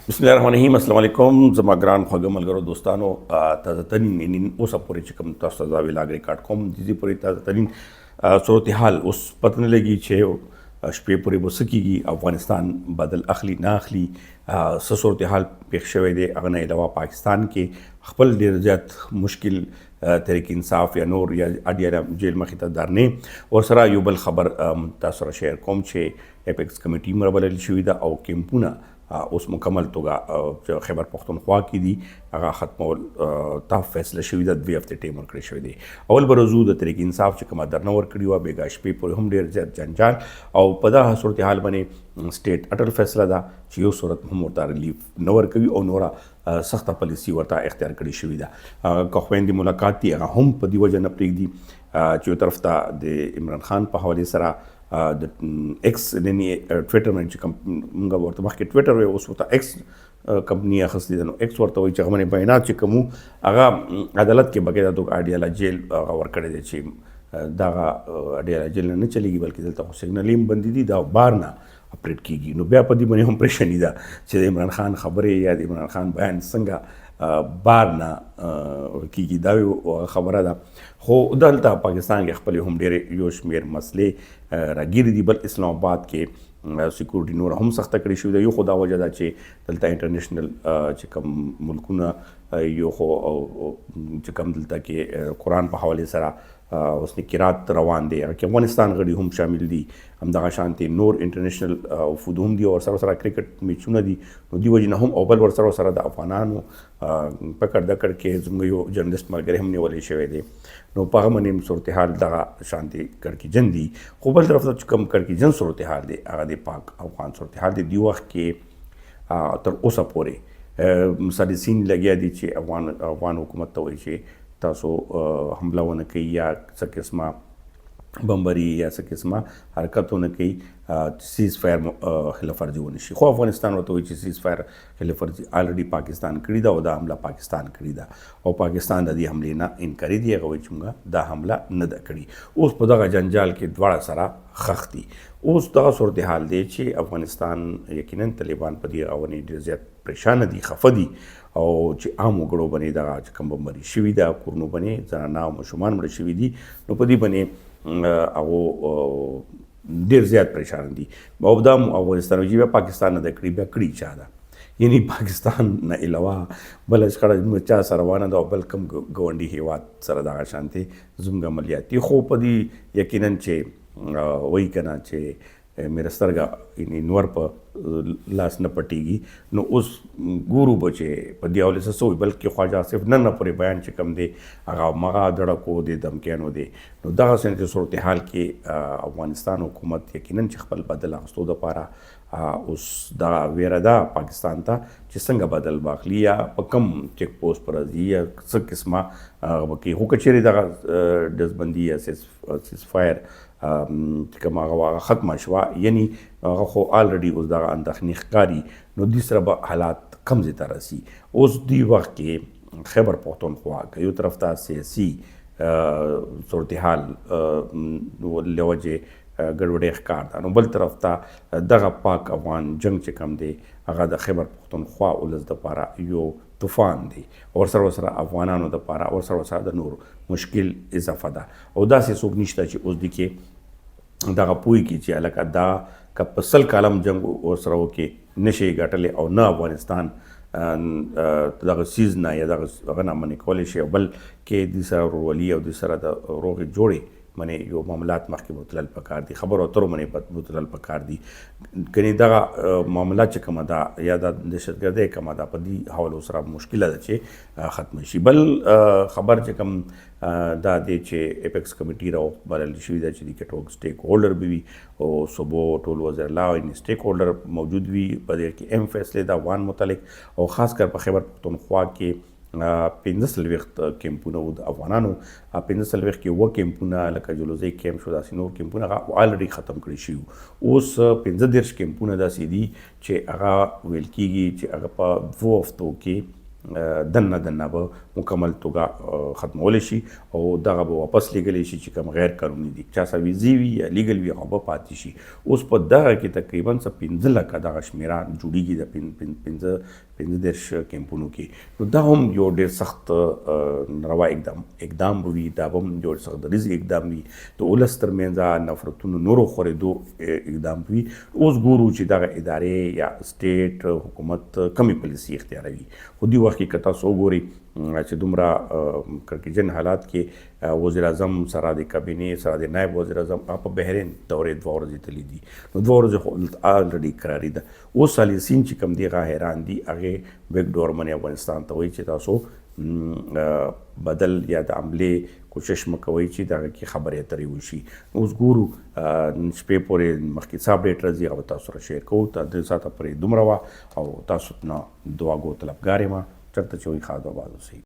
بسم الله الرحمن الرحیم. السلام علیکم. زما ګران خوږه ملګرو دوستانو، تازه ترین نن اوسه پورې چې کوم تاسو ته دا ویلاګ ریکارډ کوم د دې پورې تازه ترین صورتحال اوس پته نه لګي چې شپې پورې به څه کیږي، افغانستان بدل اخلي نه اخلي، څه صورتحال پېښ شوی دی. هغه نه علاوه پاکستان کې خپل ډېر زیات مشکل تحریک انصاف یا نور یا اډیا جیل مخې ته درنې ورسره یو بل خبر تاسو سره شیر کوم چې اپیکس کمیټي مربلل شوې ده او کیمپونه اوس مکمل توګه خیبر پختونخوا کې دي هغه ختمول ته فیصله شوې ده. 2 هفتې ټیم ورکړی شوی دی. اول به رضو د تحریک انصاف چې کومه درنه ورکړې وه بېګا شپې پورې هم ډېر زیات جنجال او په دغه صورتحال باندې سټیټ اټل فیصله ده چې یو صورت هم ورته ریلیف نه ورکوي او نوره سخته پالیسي ورته اختیار کړې شوې ده. که خویندې ملاقات دي هغه هم په دې وجه نه پرېږدي چې یو طرف ته د عمران خان په حوالې سره د ایکس نن ټویټر باندې چې کوم موږ ورته مخکې ټویټر وایو اوس ورته ایکس کمپني اخیستې ده، نو ایکس ورته وایي چې هغه باندې بیانات چې کوم هغه عدالت کې بقاعده توګه اډیاله جیل هغه ورکړی دی چې دغه اډیاله جیل نه چلیږي بلکې دلته خو سیګنل هم بندي دي دا بار نه اپډیټ کیږي. نو بیا په دې باندې هم پریشاني ده چې د عمران خان خبرې یا د عمران خان بیان څنګه بار نه کیږي، دا خبره ده. خو دلته پاکستان کې خپل هم ډېرې یو شمېر مسلې راګیرې دي، بل اسلام آباد کې سکیورټي نور هم سخته کړې شوې ده. یو خو دا وجه ده چې دلته انټرنیشنل چې کوم ملکونه یو خو چې کوم دلته کې قرآن په حوالې سره اوس نکرات روان دی، هغه کې افغانستان غړي هم شامل دي، همدغه شانتې نور انټرنیشنل وفود هم دي او ورسره سره کرکټ میچونه دي. نو دې وجې نه هم او بل ورسره سره د افغانانو پکړ دکړ کې زموږ یو جرنلسټ ملګری هم نیولی شوی دی. نو په هغه باندې صورتحال دغه شانتې کړکېچن دي. خو بل طرف ته چې کوم کړکېچن صورتحال دی هغه د پاک افغان صورتحال دی. دې وخت کې تر اوسه پورې مسلسین لګیا دي چې افغان حکومت ته وایي چې تاسو حمله ونه کوي یا څه قسمه بمبري یا څه قسمه حرکت ونه کوي، سیز فایر خلاف ورزي ونه شي. خو افغانستان ورته وایي چې سیز فایر خلاف ورزي الریډي پاکستان کړې ده او دا حمله پاکستان کړې ده او پاکستان د دې حملې نه انکاري دي، هغه وایي چې موږ دا حمله نه ده کړې. اوس په دغه جنجال کې دواړه سره خښ دي. اوس دغه صورتحال دی چې افغانستان یقینا طالبان په دې باندې ډېر زیات پریشانه دي، خفه دي او چې عام وګړو باندې دغه چې کوم بمبري شوي ده کورونو باندې زنانه او ماشومان مړه شوي دي. نو په دې باندې هغو ډېر زیات پریشان دي. او دا افغانستان وایي بیا پاکستان نه ده کړې، بیا کړي چا ده؟ یعنی پاکستان نه علاوه بله شخړه زموږ چا سره روانه ده او بل کوم ګاونډي هېواد سره دغه شانتې زموږ عملیات دي. خو په دې یقینا چې وایي که نه چې میره سترګه یعنې نور په لاس نه پټېږي. نو اوس ګورو به چې په دې حوالې څه وایي، بلکې خواجه آصف نن پورې بیان چې کوم دی هغه مغه دړکو دی دمکیانو دی. نو دغسې صورتحال کې افغانستان حکومت یقینا چې خپل بدل اخیستو دپاره اوس دغه ویره ده پاکستان ته چې څنګه بدل واخلي یا په کم چیک پوسټ پر راځي یا څه قسمه به کوي. خو که چیرې دغه ډزبندي یا سیز فایر چې کوم هغه ختمه شوه، یعنی هغه خو الریډي اوس دغه اندېښنې ښکاري، نو دې سره به حالات کم ځای ته رسي. اوس دې وخت کې خیبر پختونخوا که یو طرف ته سیاسي صورتحال له وجې ګډوډۍ ښکار ده، نو بل طرف ته دغه پاک افغان جنګ چې کوم دی هغه د خیبر پختونخوا ولس دپاره یو طوفان دی. ورسره افغانانو دپاره ورسره د نور مشکل اضافه ده. او داسې څوک نشته چې اوس دي کې دغه پوهېږي چې هلکه دا که په 100 کالم جنګ ورسره وکړي نه شي ګټلی او نه افغانستان دغه سیز نه یا دغه هغه نه منې کولی شي، او بل کې دې سره ورورولي او دې سره د روغې جوړې منې یو معاملات مخکې بوتلل پکار دي، خبرو اترو منې بوتلل پکار دي. کنې دغه معاملات چې کومه ده یا د دهشتګردۍ کومه ده په دې حوالو سره مشکله ده چې ختمه شي. بل خبر چې کوم دا دی چې اپیکس کمیټي راوبلل شوي ده چې دې کې ټول سټیک هولډر به وي او صوبو ټول وزیر الله او سټیک هولډر موجود وي. په دې کې اهم فیصلې د افغان متعلق او خاص کر په خیبر پختونخوا کې 15 کیمپونه و د افغانانو، 15 کې 2 کیمپونه لکه جلوزی کیمپ شو، داسې نور کیمپونه هغه الریډي ختم کړي شي. اوس 15 کیمپونه داسې دي چې هغه ویل کېږي چې هغه په 2 هفتو کې دننه به مکمل توګه ختمولی شي او دغه به واپس لیږلی شي چې کوم غیر قانوني دي چا سره ویزې وي یا لیګل وي هغه به پاتې شي. اوس په دغه کې تقریبا 15 لکه دغه شمیره جوړیږي د 15 کیمپونو کې. نو دا هم یو ډېر سخت ناروا اقدام به وي، دا به هم یو سخت دریځ اقدام وي، د ولس ترمنځ نفرتونو نورو خورېدو اقدام وي. اوس ګورو چې دغه ادارې یا سټیټ حکومت کمې پالیسي اختیاروي. خو دې وخت کې که تاسو وګورئ چې دومره کړکېچن حالات کې وزیر اعظم سره د کابینې سره د نایب وزیر اعظم په بحرین دورې 2 ورځې تللی دي. نو 2 ورځې خو الریډي قراري ده. اوس ثالثین چې کوم دي هغه حیران دي، هغې بیک ډور منې افغانستان ته وایي چې تاسو بدل یا د حملې کوشش مکوئ چې دغه کې خبرې اترې وشي. اوس ګورو شپې پورې مخکې څه اپډیټ راځي هغه به تاسو سره شیر کوو. تر دې ساعته پورې دومره وه او تاسو نه دعاګو طلبګار یم. چېرته چې وایي ښاد آباد اوسئ.